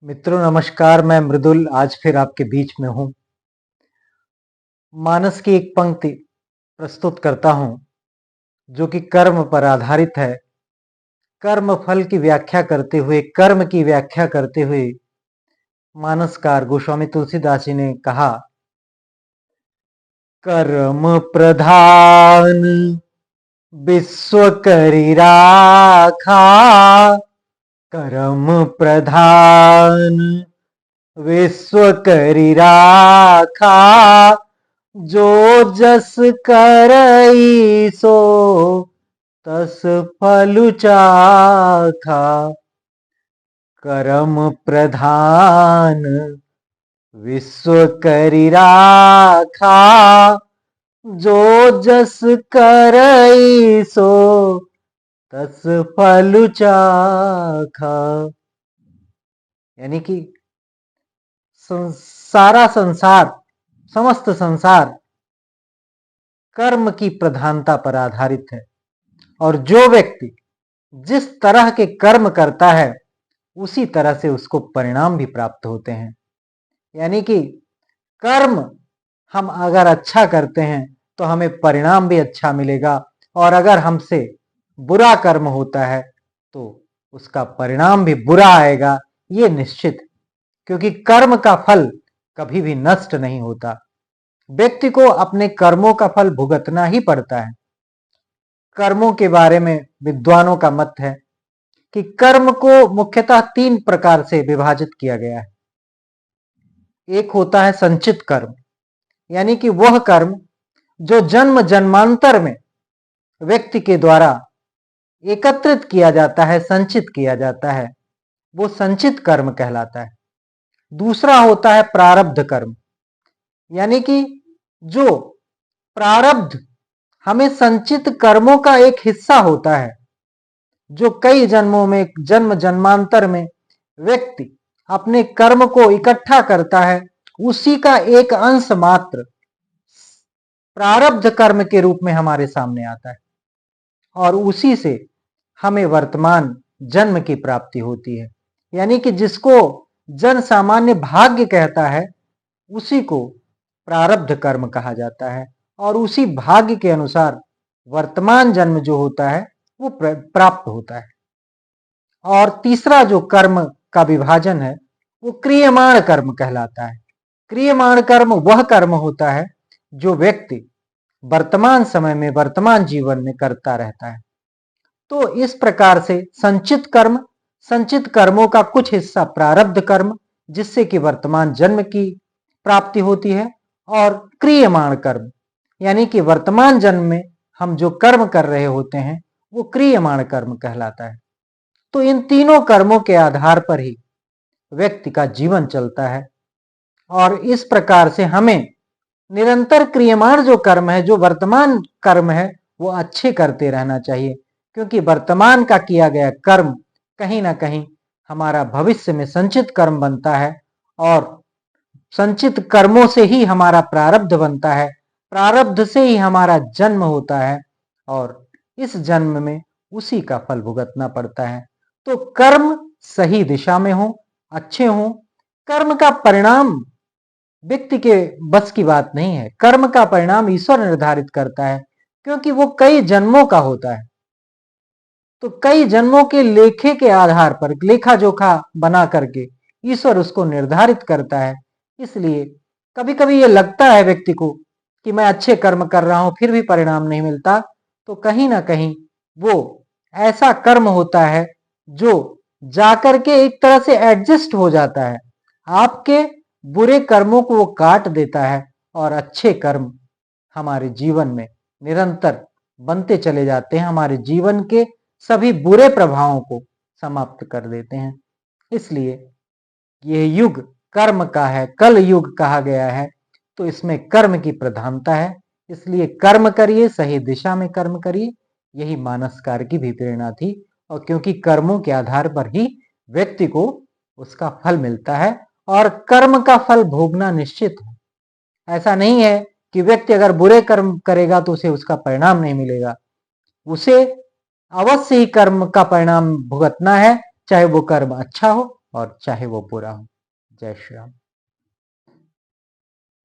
मित्रों नमस्कार, मैं मृदुल आज फिर आपके बीच में हूँ। मानस की एक पंक्ति प्रस्तुत करता हूँ जो कि कर्म पर आधारित है। कर्म फल की व्याख्या करते हुए, कर्म की व्याख्या करते हुए मानसकार गोस्वामी तुलसीदास जी ने कहा, कर्म प्रधान विश्व करि राखा, कर्म प्रधान विश्व करि राखा, जो जस करई सो तस फल चाखा। कर्म प्रधान विश्व करि राखा, जो जस करई सो तस फल चाखा। यानी कि सारा संसार, समस्त संसार कर्म की प्रधानता पर आधारित है और जो व्यक्ति जिस तरह के कर्म करता है उसी तरह से उसको परिणाम भी प्राप्त होते हैं। यानी कि कर्म हम अगर अच्छा करते हैं तो हमें परिणाम भी अच्छा मिलेगा और अगर हमसे बुरा कर्म होता है तो उसका परिणाम भी बुरा आएगा, ये निश्चित है। क्योंकि कर्म का फल कभी भी नष्ट नहीं होता, व्यक्ति को अपने कर्मों का फल भुगतना ही पड़ता है। कर्मों के बारे में विद्वानों का मत है कि कर्म को मुख्यतः 3 प्रकार से विभाजित किया गया है। एक होता है संचित कर्म, यानी कि वह कर्म जो जन्म जन्मांतर में व्यक्ति के द्वारा एकत्रित किया जाता है, संचित किया जाता है, वो संचित कर्म कहलाता है। दूसरा होता है प्रारब्ध कर्म, यानी कि जो प्रारब्ध हमें संचित कर्मों का एक हिस्सा होता है, जो कई जन्मों में, जन्म जन्मांतर में व्यक्ति अपने कर्म को इकट्ठा करता है, उसी का एक अंश मात्र प्रारब्ध कर्म के रूप में हमारे सामने आता है और उसी से हमें वर्तमान जन्म की प्राप्ति होती है। यानी कि जिसको जन सामान्य भाग्य कहता है उसी को प्रारब्ध कर्म कहा जाता है और उसी भाग्य के अनुसार वर्तमान जन्म जो होता है वो प्राप्त होता है। और तीसरा जो कर्म का विभाजन है वो क्रियमाण कर्म कहलाता है। क्रियमाण कर्म वह कर्म होता है जो व्यक्ति वर्तमान समय में, वर्तमान जीवन में करता रहता है। तो इस प्रकार से संचित कर्म, संचित कर्मों का कुछ हिस्सा प्रारब्ध कर्म जिससे कि वर्तमान जन्म की प्राप्ति होती है, और क्रियमाण कर्म यानी कि वर्तमान जन्म में हम जो कर्म कर रहे होते हैं वो क्रियमाण कर्म कहलाता है। तो इन तीनों कर्मों के आधार पर ही व्यक्ति का जीवन चलता है और इस प्रकार से हमें निरंतर क्रियमाण जो कर्म है, जो वर्तमान कर्म है, वो अच्छे करते रहना चाहिए। क्योंकि वर्तमान का किया गया कर्म कहीं ना कहीं हमारा भविष्य में संचित कर्म बनता है और संचित कर्मों से ही हमारा प्रारब्ध बनता है, प्रारब्ध से ही हमारा जन्म होता है और इस जन्म में उसी का फल भुगतना पड़ता है। तो कर्म सही दिशा में हो, अच्छे हो, कर्म का परिणाम व्यक्ति के बस की बात नहीं है। कर्म का परिणाम ईश्वर निर्धारित करता है क्योंकि वो कई जन्मों का होता है। तो कई जन्मों के लेखे के आधार पर, लेखा जोखा बना करके ईश्वर उसको निर्धारित करता है। इसलिए कभी कभी ये लगता है व्यक्ति को कि मैं अच्छे कर्म कर रहा हूं फिर भी परिणाम नहीं मिलता, तो कहीं ना कहीं वो ऐसा कर्म होता है जो जाकर के एक तरह से एडजस्ट हो जाता है, आपके बुरे कर्मों को वो काट देता है और अच्छे कर्म हमारे जीवन में निरंतर बनते चले जाते हैं, हमारे जीवन के सभी बुरे प्रभावों को समाप्त कर देते हैं। इसलिए यह युग कर्म का है, कल युग कहा गया है, तो इसमें कर्म की प्रधानता है। इसलिए कर्म करिए, सही दिशा में कर्म करिए, यही मानसकार की भी प्रेरणा थी। और क्योंकि कर्मों के आधार पर ही व्यक्ति को उसका फल मिलता है और कर्म का फल भोगना निश्चित है। ऐसा नहीं है कि व्यक्ति अगर बुरे कर्म करेगा तो उसे उसका परिणाम नहीं मिलेगा, उसे अवश्य ही कर्म का परिणाम भुगतना है, चाहे वो कर्म अच्छा हो और चाहे वो बुरा हो। जय श्री राम।